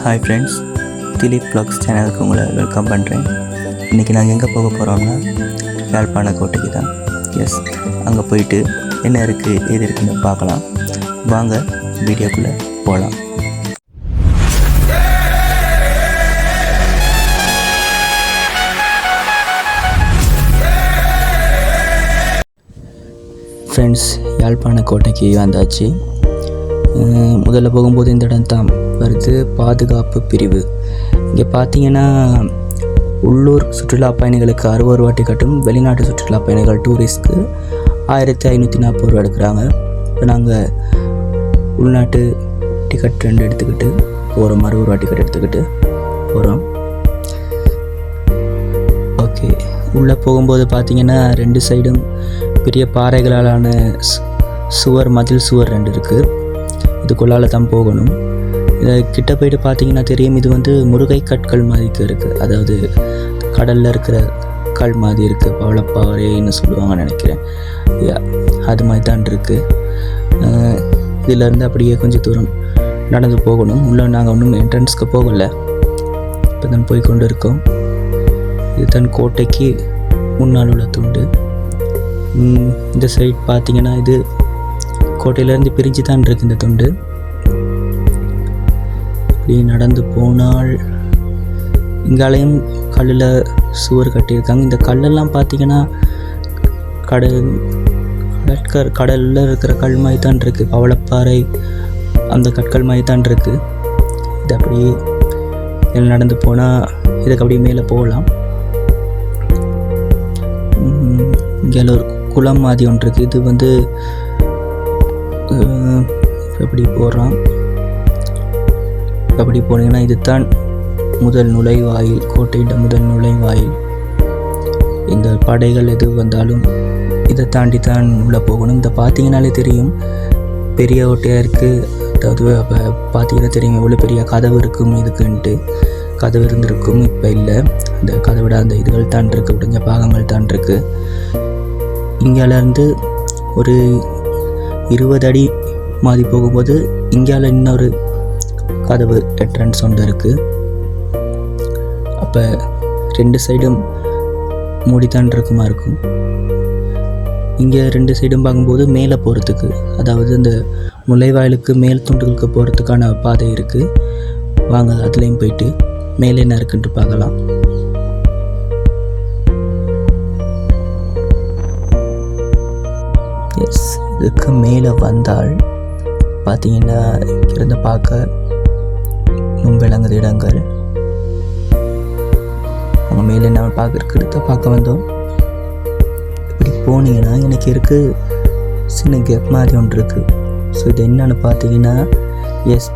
Hi friends, Dilip vlogs சேனலுக்கு உங்களை welcome பண்ணுறேன். இன்றைக்கி நாங்கள் எங்கே போக போகிறோம்னா யாழ்ப்பாண கோட்டைக்கு தான். எஸ், அங்கே போயிட்டு என்ன இருக்குது ஏது இருக்குன்னு பார்க்கலாம். வாங்க வீடியோக்குள்ளே போகலாம். ஃப்ரெண்ட்ஸ், யாழ்ப்பாண கோட்டைக்கு வந்தாச்சு. முதல்ல போகும்போது இந்த இடம் தான் வருது, பாதுகாப்பு பிரிவு. இங்கே பார்த்தீங்கன்னா உள்ளூர் சுற்றுலா பயணிகளுக்கு 60 ரூபா டிக்கெட்டும், வெளிநாட்டு சுற்றுலா பயணிகள் டூரிஸ்ட்க்கு 1540 ரூபா எடுக்கிறாங்க. இப்போ நாங்கள் உள்நாட்டு டிக்கெட் 2 எடுத்துக்கிட்டு போகிறோம், 60 ரூபா டிக்கெட் எடுத்துக்கிட்டு போகிறோம். ஓகே, உள்ளே போகும்போது பார்த்தீங்கன்னா 2 சைடும் பெரிய பாறைகளாலான சுவர், மதில் சுவர் 2 இருக்குது. இதுக்குள்ளால் தான் போகணும். இதை கிட்ட போய்ட்டு பார்த்தீங்கன்னா தெரியும், இது வந்து முருகை கற்கள் மாதிரிக்கு இருக்குது. அதாவது கடலில் இருக்கிற கல் மாதிரி இருக்குது, பவளப்பாறைன்னு சொல்லுவாங்கன்னு நினைக்கிறேன். அது மாதிரி தான் இருக்குது. இதிலேருந்து அப்படியே கொஞ்சம் தூரம் நடந்து போகணும். உள்ளே நாங்கள் ஒன்றும் என்ட்ரன்ஸ்க்கு போகலை, இப்போ தான் போய் கொண்டு இருக்கோம். இதுதான் கோட்டைக்கு முன்னால் உள்ள துண்டு. இந்த சைட் பார்த்தீங்கன்னா இது கோட்டையிலேருந்து பிரிஞ்சு தான் இருக்குது இந்த துண்டு. இப்படி நடந்து போனால் இங்காலையும் கல்லில் சுவர் கட்டியிருக்காங்க. இந்த கல்லெல்லாம் பார்த்தீங்கன்னா கடலில் இருக்கிற கல் மாதிரி தான் இருக்குது, பவளப்பாறை அந்த கற்கள் மாதிரி தான் இருக்குது. இது அப்படியே நடந்து போனால் இதுக்கு அப்படியே மேலே போகலாம். இங்கே ஒரு குளம் மாதிரி ஒன்று இருக்குது. இது வந்து எப்படி போகிறான், அப்படி போனீங்கன்னா இதுதான் முதல் நுழைவாயில், கோட்டையிட முதல் நுழைவாயில். இந்த படைகள் எது வந்தாலும் இதை தாண்டி தான் உள்ளே போகணும். இதை பார்த்தீங்கன்னாலே தெரியும், பெரிய கோட்டையாக இருக்குது. அதாவது அப்போ பார்த்தீங்கன்னா தெரியும் எவ்வளோ பெரிய கதவு இருக்கும். இதுக்குன்ட்டு கதவு இருந்திருக்கும், இப்போ இல்லை. அந்த கதவிட அந்த இதுகள் தான் இருக்குது, உடைஞ்ச பாகங்கள் தான் இருக்குது. இங்கேருந்து ஒரு 20 அடி மாதிரி போகும்போது இங்கால இன்னொரு கதவு என்ட்ரன்ஸ் ஒன்று இருக்குது. அப்போ 2 சைடும் மூடித்தான் இருக்குமா இருக்கும். இங்கே 2 சைடும் பார்க்கும்போது மேலே போகிறதுக்கு, அதாவது இந்த நுழைவாயிலுக்கு மேல் துண்டுகளுக்கு போகிறதுக்கான பாதை இருக்குது. வாங்க அதுலேயும் போயிட்டு மேலே என்ன இருக்குன்ட்டு பார்க்கலாம். எஸ், இதுக்கு மேலே வந்தால் பார்த்தீங்கன்னா இங்கிருந்து பார்க்க விளங்குது இடங்கள். அங்கே மேலே நம்ம பார்க்க வந்தோம். இப்படி போனீங்கன்னா எனக்கு இருக்குது சின்ன கேப் மாதிரி ஒன்று இருக்குது. ஸோ இது என்னன்னு பார்த்தீங்கன்னா எஸ்,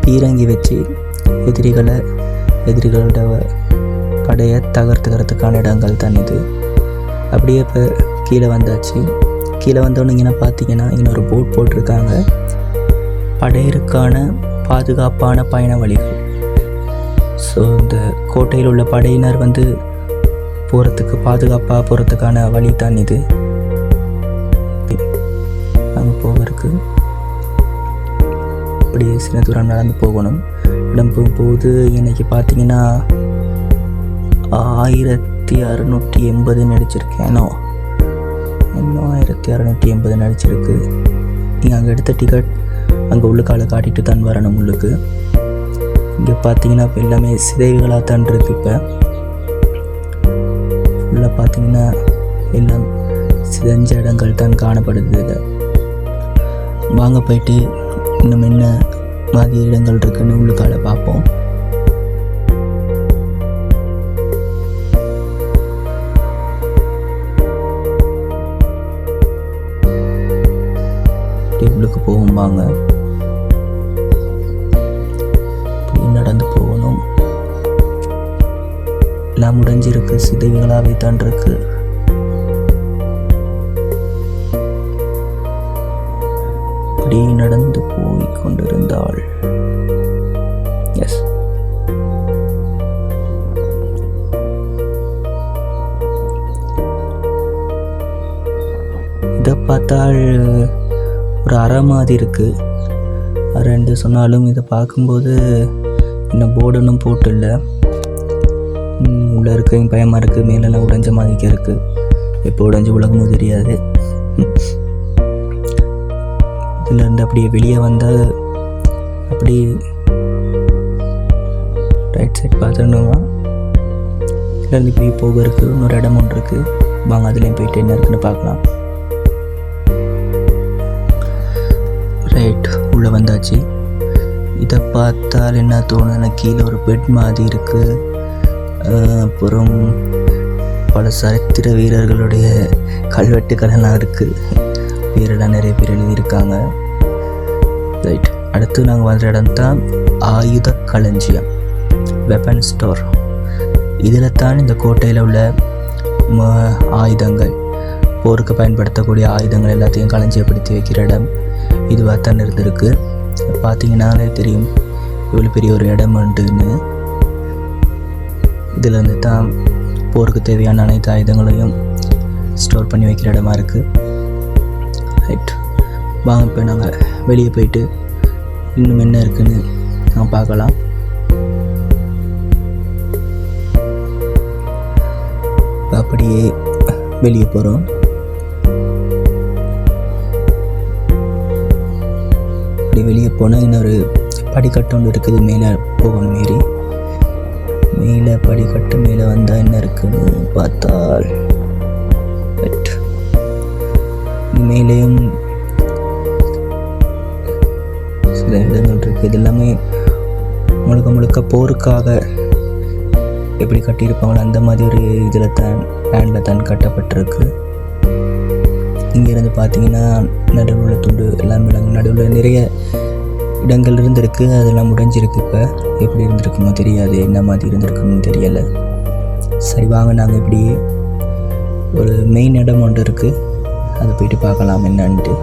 பீரங்கி வச்சு எதிரிகளோட படையை தகர்த்துக்கிறதுக்கான இடங்கள் தான் இது. அப்படியே இப்போ கீழே வந்தாச்சு. கீழே வந்தோன்னீங்கன்னா பார்த்தீங்கன்னா இங்கே ஒரு போட் போட்டிருக்காங்க, படையிற்கான பாதுகாப்பான பயண வழிகள். ஸோ இந்த கோட்டையில் உள்ள படையினர் வந்து போகிறதுக்கு, பாதுகாப்பாக போகிறதுக்கான வழி தான் இது. அங்கே போகிறதுக்கு அப்படியே சின்ன தூரம் நடந்து போகணும். இடம் போகும்போது இன்றைக்கி பார்த்தீங்கன்னா 1680 நடிச்சிருக்கேன். இன்னும் 1680 நடிச்சிருக்கு. நீங்கள் அங்கே எடுத்த டிக்கெட் அங்கே உள்ளுக்கால காட்டிட்டு தான் வரணும் உள்ளுக்கு. இங்கே பார்த்தீங்கன்னா இப்போ எல்லாமே சிதைவுகளாக தான் இருக்குது. இப்போ உள்ளே பார்த்தீங்கன்னா எல்லாம் சிதைஞ்ச இடங்கள் தான் காணப்படுது. இதில் வாங்க போயிட்டு இன்னும் என்ன மாதிரி இடங்கள் இருக்குன்னு உள்ளுக்கால பார்ப்போம். உள்ளுக்கு போகும், வாங்க நடந்து போகணும். எல்லாம் முடிஞ்சிருக்கு, சிதைவுகளாகவே தான் இருக்கு. அப்படி நடந்து போய் கொண்டிருந்தாள். எஸ், இதை பார்த்தால் ஒரு அறை மாதிரி இருக்குது. ரெண்டு சொன்னாலும் இதை பார்க்கும்போது இன்னும் போர்டு ஒன்றும் போட்டு இல்லை. உள்ளே இருக்க பயமாக இருக்குது. மேலெல்லாம் உடைஞ்ச மாதிரி இருக்குது. எப்போ உடைஞ்சு உலகமும் தெரியாது. இதிலேருந்து அப்படியே வெளியே வந்தால் அப்படி ரைட் சைட் பார்த்தோன்னா இதுலேருந்து இப்படி போக இருக்குது. இன்னொரு இடம் ஒன்று இருக்குது. வாங்க அதுலேயும் போயிட்டு என்ன இருக்குன்னு பார்க்கலாம். ரைட், உள்ளே வந்தாச்சு. இதை பார்த்தால் என்ன தோணுதுன்னா கீழே ஒரு பெட் மாதிரி இருக்குது. அப்புறம் பல சரித்திர வீரர்களுடைய கல்வெட்டுக்களெல்லாம் இருக்குது. பேரெல்லாம் நிறைய பேர் எழுதியிருக்காங்க. ரைட், அடுத்து நாங்கள் வந்த இடம் தான் ஆயுத களஞ்சியம், வெப்பன் ஸ்டோர். இதில் தான் இந்த கோட்டையில் உள்ள ஆயுதங்கள், போருக்கு பயன்படுத்தக்கூடிய ஆயுதங்கள் எல்லாத்தையும் களஞ்சியப்படுத்தி வைக்கிற இடம் இதுவாக தான் இருந்திருக்கு. பார்த்தீங்கன்னாலே தெரியும் இவ்வளோ பெரிய ஒரு இடம் உண்டுன்னு. இதில் வந்து தான் போருக்கு தேவையான அனைத்து ஆயுதங்களையும் ஸ்டோர் பண்ணி வைக்கிற இடமா இருக்குது. ரைட், வாங்க இப்போ நாங்கள் வெளியே போயிட்டு இன்னும் என்ன இருக்குன்னு நான் பார்க்கலாம். அப்படியே வெளியே போகிறோம். அப்படி வெளியே போனால் இன்னொரு படிக்கட்டு ஒன்று இருக்குது. மேலே போகணும். மேலே படிக்கட்டு மேலே வந்தால் என்ன இருக்குன்னு பார்த்தால் மேலேயும் சில இடங்கள் இருக்குது. இது எல்லாமே முழுக்க முழுக்க போருக்காக எப்படி கட்டியிருப்பாங்களோ அந்த மாதிரி ஒரு இதில் தான் லேண்டில் தான் கட்டப்பட்டிருக்கு. இங்கேருந்து பார்த்தீங்கன்னா நடுவில் துண்டு எல்லாமே நடுவில் நிறைய இடங்கள் இருந்திருக்கு. அதெல்லாம் முடிஞ்சிருக்கு. இப்போ எப்படி இருந்திருக்குமோ தெரியாது, என்ன மாதிரி இருந்திருக்குன்னு தெரியலை. சரி வாங்க, நாங்கள் இப்படியே ஒரு மெயின் இடம் ஒன்று இருக்குது, அதை போயிட்டு பார்க்கலாம் என்னன்ட்டு.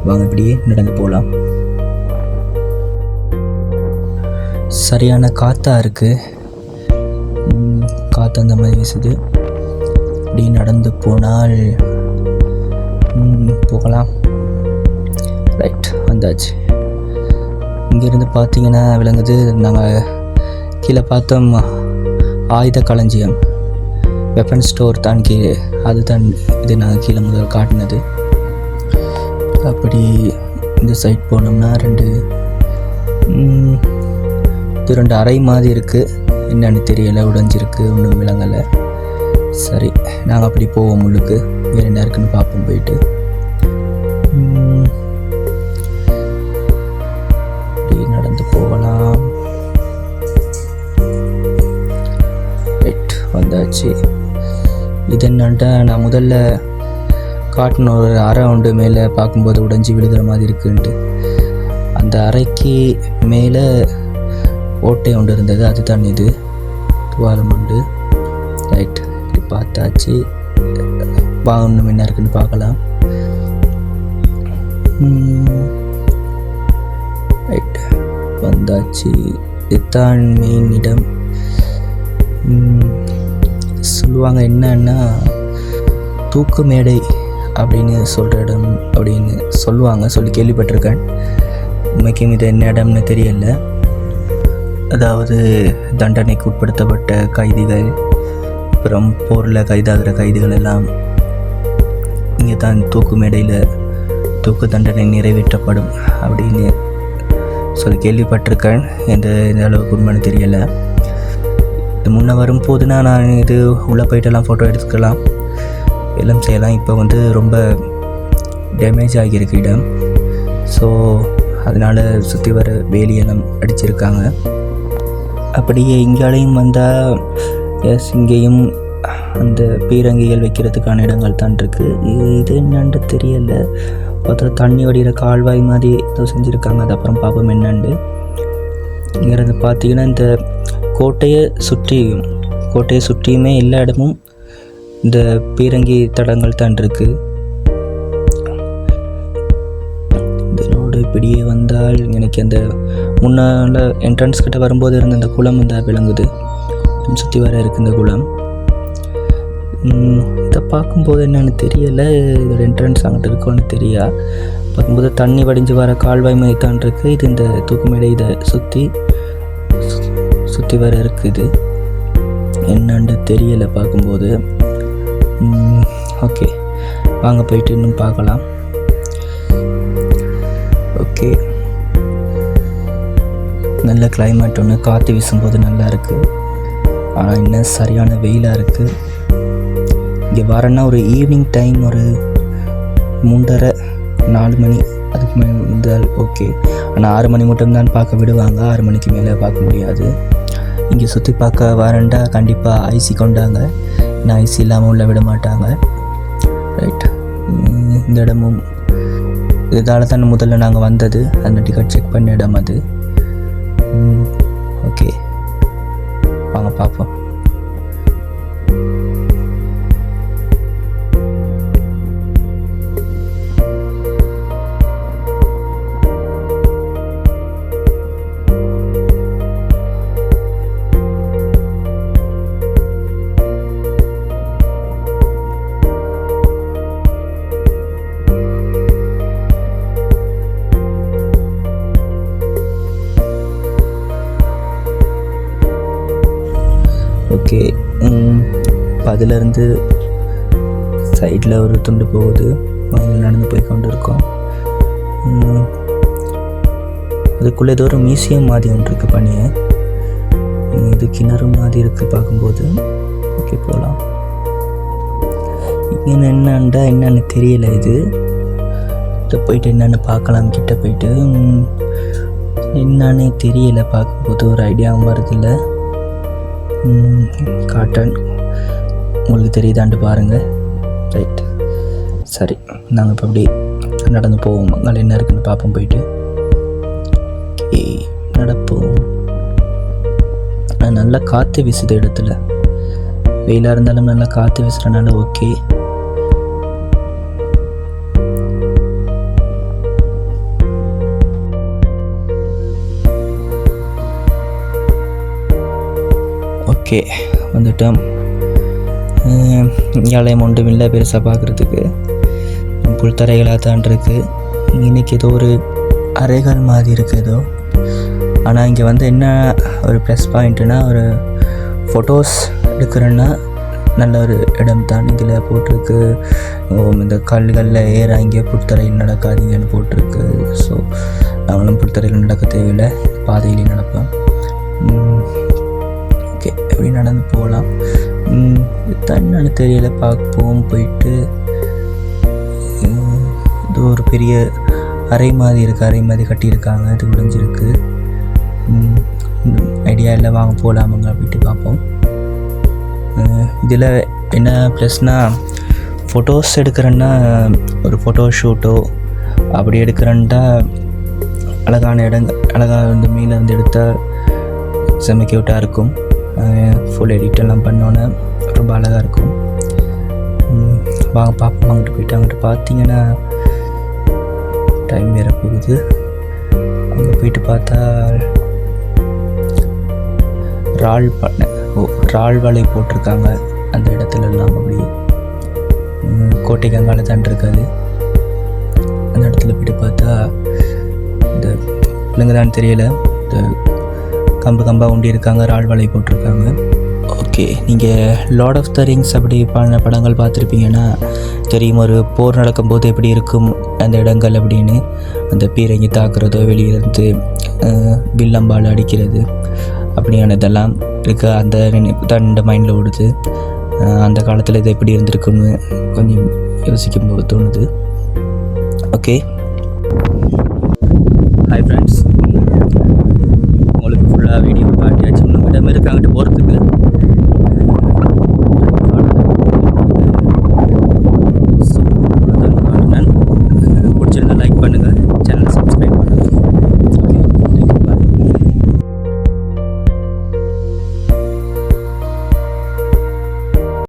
வாங்க இப்படியே நடந்து போகலாம். சரியான காற்றாக இருக்குது. காற்று அந்த மாதிரி வீசுது. இப்படி நடந்து போனால் போகலாம். ரைட், வந்தாச்சு. இங்கேருந்து பார்த்தீங்கன்னா விளங்குது. நாங்கள் கீழே பார்த்தோம் ஆயுத களஞ்சியம், வெப்பன் ஸ்டோர் தான் கீழே. அதுதான் இது நாங்கள் கீழே முதல் காட்டினது. அப்படி இந்த சைட் போனோம்னா ரெண்டு அறை மாதிரி இருக்குது. என்னன்னு தெரியலை, உடைஞ்சிருக்கு, ஒன்றும் விளங்கலை. சரி, நாங்கள் அப்படி போவோம். முழுக்கு வேறு என்ன இருக்குன்னு பார்ப்போம் போயிட்டு. அப்படி நடந்து போகலாம். ரைட், வந்தாச்சு. இது என்னன்ட்டா நான் முதல்ல காட்டின ஒரு அறை உண்டு, மேலே பார்க்கும்போது உடைஞ்சி விழுகிற மாதிரி இருக்குன்ட்டு. அந்த அறைக்கு மேலே ஓட்டை ஒன்று இருந்தது, அதுதான் இது. துவாரம் உண்டு. ரைட், இப்படி பார்த்தாச்சு. இன்னும் என்ன இருக்குன்னு பார்க்கலாம். ரைட், வந்தாச்சு. இதுதான் மெயின் இடம். சொல்லுவாங்க என்னன்னா தூக்கு மேடை அப்படின்னு சொல்கிற இடம் அப்படின்னு சொல்லுவாங்க, சொல்லி கேள்விப்பட்டிருக்கேன். உண்மைக்கும் இது என்ன இடம்னு தெரியல. அதாவது தண்டனைக்கு உட்படுத்தப்பட்ட கைதிகள், அப்புறம் போரில் கைதாகிற கைதிகள் எல்லாம் இங்கே தான் தூக்கு மேடையில் தூக்கு தண்டனை நிறைவேற்றப்படும் அப்படின்னு சொல்லி கேள்விப்பட்டிருக்கேன். எந்த அளவுக்கு உண்மைன்னு தெரியலை. இது முன்னே வரும்போதுனா நான் இது உள்ளே போயிட்டெல்லாம் ஃபோட்டோ எடுத்துக்கலாம், எல்லாம் செய்யலாம். இப்போ வந்து ரொம்ப டேமேஜ் ஆகியிருக்கு இடம். ஸோ அதனால் சுற்றி வர வேலியெல்லாம் அடிச்சிருக்காங்க. அப்படியே இங்கேயும் வந்தால் இங்கேயும் அந்த பீரங்கிகள் வைக்கிறதுக்கான இடங்கள் தான் இருக்குது. இது என்னன்னு தெரியலை. பார்த்தா தண்ணி வடிகிற கால்வாய் மாதிரி ஏதோ செஞ்சுருக்காங்க. அது அப்புறம் பார்ப்போம் என்னண்டு. இங்கேருந்து பார்த்தீங்கன்னா இந்த கோட்டையை சுற்றியுமே எல்லா இடமும் இந்த பீரங்கி தடங்கள் தான் இருக்குது. இதனோடு இப்படியே வந்தால் எனக்கு அந்த முன்னால் என்ட்ரன்ஸ் கிட்ட வரும்போது இருந்த அந்த குளம் இந்த விளங்குது. சுற்றி வர இருக்குது இந்த குளம். இதை பார்க்கும்போது என்னென்னு தெரியலை, இதோட என்ட்ரன்ஸ் அங்கிட்ட இருக்கோன்னு தெரியா. பார்க்கும்போது தண்ணி வடிஞ்சு வர கால்வாய் மாதிரி தான் இருக்குது. இது இந்த தூக்குமேடை இதை சுற்றி வர இருக்குது. என்னன்னு தெரியலை பார்க்கும்போது. ஓகே, வாங்க போயிட்டு இன்னும் பார்க்கலாம். ஓகே, நல்ல கிளைமேட் ஒன்று, காற்று வீசும்போது நல்லா இருக்குது. ஆனால் இன்னும் சரியான வெயிலாக இருக்குது. இங்கே வரேன்னா ஒரு ஈவினிங் டைம், ஒரு 3:30-4 மணி அதுக்கு மேலே இருந்தால் ஓகே. ஆனால் 6 மணி மட்டும்தான் பார்க்க விடுவாங்க, 6 மணிக்கு மேலே பார்க்க முடியாது. இங்கே சுற்றி பார்க்க வரேன்டா கண்டிப்பாக ஐசி கொண்டாங்க, நான் ஐசி இல்லாமல் உள்ள விட மாட்டாங்க. ரைட், இந்த இடமும் இதால் தான் முதல்ல நாங்கள் வந்தது, அந்த டிக்கெட் செக் பண்ண இடம் அது. ஓகே, வாங்க பார்ப்போம். ஓகே, இப்போ அதிலேருந்து சைடில் ஒரு துண்டு போகுது, நடந்து போய் கொண்டு இருக்கோம். அதுக்குள்ளே ஏதோ ஒரு மியூசியம் மாதிரி ஒன்று இருக்குது பணியை, இது கிணறு மாதிரி இருக்குது பார்க்கும்போது. ஓகே, போகலாம். இங்கே என்னன்னு தெரியலை, இது கிட்ட போயிட்டு என்னென்னு பார்க்கலாம். கிட்ட போயிட்டு என்னன்னே தெரியலை பார்க்கும்போது, ஒரு ஐடியாவும் வருதில்லை. காட்டன் உங்களுக்கு தெரியுதான்ட்டு பாருங்கள். ரைட், சரி, நாங்கள் இப்போ அப்படி நடந்து போவோம். அங்கே என்ன இருக்குன்னு பார்ப்போம் போயிட்டு. ஓகே, நடப்போம். நல்லா காற்று வீசுது இடத்துல, வெயிலாக இருந்தாலும் நல்லா காற்று வீசுகிறனால ஓகே. ஓகே, வந்துட்டோம். இங்காலயம் ஒன்றும் இல்லை பெருசாக பார்க்குறதுக்கு, புல்தரைகளாக தான் இருக்குது. இன்றைக்கி ஏதோ ஒரு அறைகள் மாதிரி இருக்குது ஏதோ. ஆனால் இங்கே வந்து என்ன ஒரு ப்ளஸ் பாயிண்ட்டுனா, ஒரு ஃபோட்டோஸ் எடுக்கிறேன்னா நல்ல ஒரு இடம் தான். இதில் போட்டிருக்கு, இந்த கல்களில் இங்கே புல்தரையில் நடக்காதீங்கன்னு போட்டிருக்கு. ஸோ நாங்களும் புல்தரையில் நடக்க தேவையில்லை, பாதையிலேயே நடப்போம். ஓகே, எப்படி நடந்து போகலாம். என்னன்னு தெரியல, பார்ப்போம் போயிட்டு. இது ஒரு பெரிய அறை மாதிரி இருக்குது, அறை மாதிரி கட்டியிருக்காங்க, இது முடிஞ்சிருக்கு. ஐடியா இல்லை, வாங்க போகலாமுங்க அப்படின்ட்டு பார்ப்போம். இதில் என்ன ப்ளஸ்னால், ஃபோட்டோஸ் எடுக்கிறேன்னா ஒரு ஃபோட்டோ ஷூட்டோ அப்படி எடுக்கிறேன்ட்டா அழகான இடங்கள், அழகாக இந்த மீனிலேருந்து எடுத்தால் செம்ம க்யூட்டாக இருக்கும். ஃபுல் எடிட்டெல்லாம் பண்ணோன்னே ரொம்ப அழகாக இருக்கும். வாங்க பார்ப்போம். அங்கிட்டு போயிட்டு அங்கிட்டு பார்த்தீங்கன்னா டைம் வேறு போகுது. அங்கே போயிட்டு பார்த்தா இறால் வலை போட்டிருக்காங்க அந்த இடத்துல எல்லாம். அப்படி கோட்டை கங்கால தான் இருக்காது. அந்த இடத்துல போயிட்டு பார்த்தா இந்த பிள்ளைங்க தான் தெரியல, இந்த கம்பாக உண்டி இருக்காங்க, இறால் வலை போட்டிருக்காங்க. ஓகே, நீங்கள் லார்ட் ஆஃப் த ரிங்ஸ் அப்படி படங்கள் பார்த்துருப்பீங்கன்னா தெரியும், ஒரு போர் நடக்கும்போது எப்படி இருக்கும் அந்த இடங்கள் அப்படின்னு. அந்த பீரங்கி தாக்குறதோ, வெளியிலேருந்து வில்லம்பால் அடிக்கிறது, அப்படியானதெல்லாம் இருக்குது. அந்த தண்ட மைண்டில் ஓடுது. அந்த காலத்தில் இது எப்படி இருந்திருக்குன்னு கொஞ்சம் யோசிக்கும்போது தோணுது. ஓகே, ஹாய் ஃப்ரெண்ட்ஸ், உங்களுக்கு ஃபுல்லாக வீடியோ காட்டியாச்சு. இன்னும் இடம் இருக்குது, அங்கிட்டு போகிற